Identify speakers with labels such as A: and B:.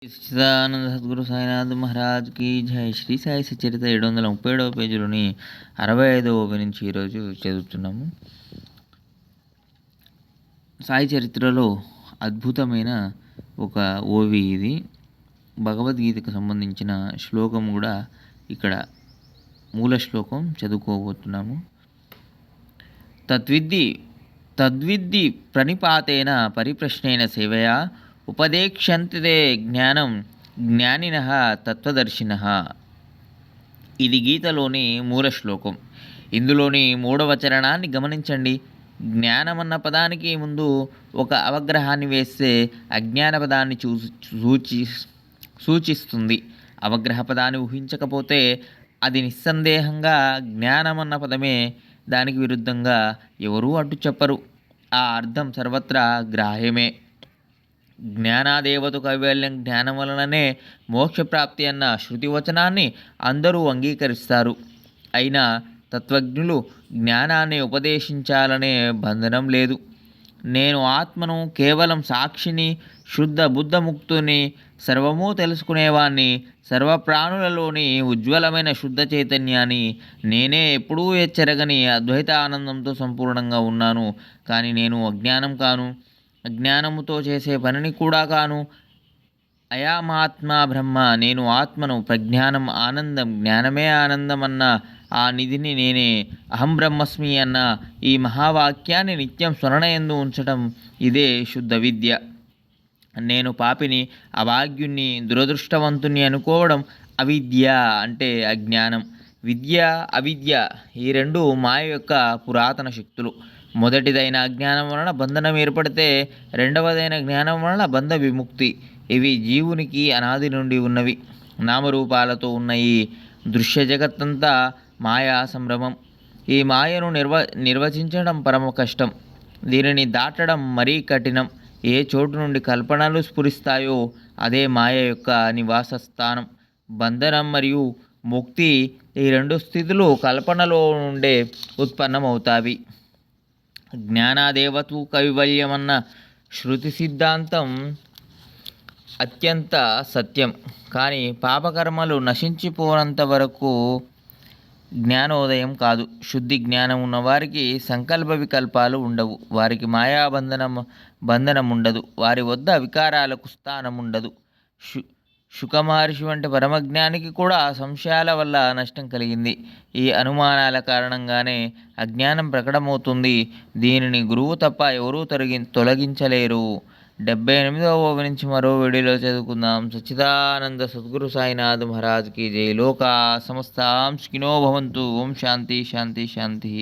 A: సచ్చిదానంద సద్గురు సాయినాథ్ మహారాజ్ కి జై. శ్రీ సాయి సచరిత 737వ పేజీలోని 65వ ఓవి నుంచి ఈరోజు చదువుతున్నాము. సాయి చరిత్రలో అద్భుతమైన ఒక ఓవి ఇది. భగవద్గీతకు సంబంధించిన శ్లోకం కూడా ఇక్కడ మూల శ్లోకం చదువుకోబోతున్నాము. తద్విద్ది ప్రణిపాతేన పరిప్రశ్నేన సేవయా ఉపదేక్ష్యంతే జ్ఞానం జ్ఞానినః తత్వదర్శినః. ఇది గీతలోని మూల శ్లోకం. ఇందులోని 3వ చరణాన్ని గమనించండి. జ్ఞానమన్న పదానికి ముందు ఒక అవగ్రహాన్ని వేస్తే అజ్ఞాన పదాన్ని సూచిస్తుంది. అవగ్రహ పదాన్ని ఊహించకపోతే అది నిస్సందేహంగా జ్ఞానమన్న పదమే. దానికి విరుద్ధంగా ఎవరూ అడ్డు చెప్పరు. ఆ అర్థం సర్వత్రా గ్రాహ్యమే. జ్ఞానాదేవతు కైవల్యం, జ్ఞానం వలననే మోక్షప్రాప్తి అన్న శృతివచనాన్ని అందరూ అంగీకరిస్తారు. అయినా తత్వజ్ఞులు జ్ఞానాన్ని ఉపదేశించాలనే బంధనం లేదు. నేను ఆత్మను, కేవలం సాక్షిని, శుద్ధ బుద్ధముక్తుని, సర్వము తెలుసుకునేవాణ్ణి, సర్వప్రాణులలోని ఉజ్వలమైన శుద్ధ చైతన్యాన్ని, నేనే ఎప్పుడూ ఎచ్చరగని అద్వైత ఆనందంతో సంపూర్ణంగా ఉన్నాను. కానీ నేను అజ్ఞానం కాను, అజ్ఞానముతో చేసే పనిని కూడా కాను. అయామాత్మ బ్రహ్మ, నేను ఆత్మను, ప్రజ్ఞానం ఆనందం, జ్ఞానమే ఆనందం అన్న ఆ నిధిని నేనే. అహం బ్రహ్మస్మి అన్న ఈ మహావాక్యాన్ని నిత్యం స్మరణయందు ఉంచటం, ఇదే శుద్ధ విద్య. నేను పాపిని, అభాగ్యుణ్ణి, దురదృష్టవంతుణ్ణి అనుకోవడం అవిద్య, అంటే అజ్ఞానం. విద్య, అవిద్య ఈ రెండు మాయ యొక్క పురాతన శక్తులు. మొదటిదైన అజ్ఞానం వలన బంధనం ఏర్పడితే, రెండవదైన జ్ఞానం వలన బంధ విముక్తి. ఇవి జీవునికి అనాది నుండి ఉన్నవి. నామరూపాలతో ఉన్న ఈ దృశ్య జగత్తంతా మాయా సంభ్రమం. ఈ మాయను నిర్వచించడం పరమ కష్టం. దీనిని దాటడం మరీ కఠినం. ఏ చోటు నుండి కల్పనలు స్ఫురిస్తాయో అదే మాయ యొక్క నివాస స్థానం. బంధనం మరియు ముక్తి ఈ రెండు స్థితులు కల్పనలో నుండే ఉత్పన్నమవుతాయి. జ్ఞానాదేవతు కైవల్యమన్న శృతి సిద్ధాంతం అత్యంత సత్యం. కానీ పాపకర్మలు నశించిపోనంత వరకు జ్ఞానోదయం కాదు. శుద్ధి జ్ఞానం ఉన్నవారికి సంకల్ప వికల్పాలు ఉండవు. వారికి బంధనం ఉండదు. వారి వద్ద వికారాలకు స్థానం ఉండదు. శుకమహర్షి వంటి పరమజ్ఞానికి కూడా సంశయాల వల్ల నష్టం కలిగింది. ఈ అనుమానాల కారణంగానే అజ్ఞానం ప్రకటమవుతుంది. దీనిని గురువు తప్ప ఎవరూ తొలగించలేరు. 78వ ఓవి నుంచి మరో వీడియోలో చదువుకుందాం. సచ్చిదానంద సద్గురు సాయినాథ్ మహారాజ్ కి జై. లోకా సమస్తాం సుఖినో భవంతు. ఓం శాంతి శాంతి శాంతి.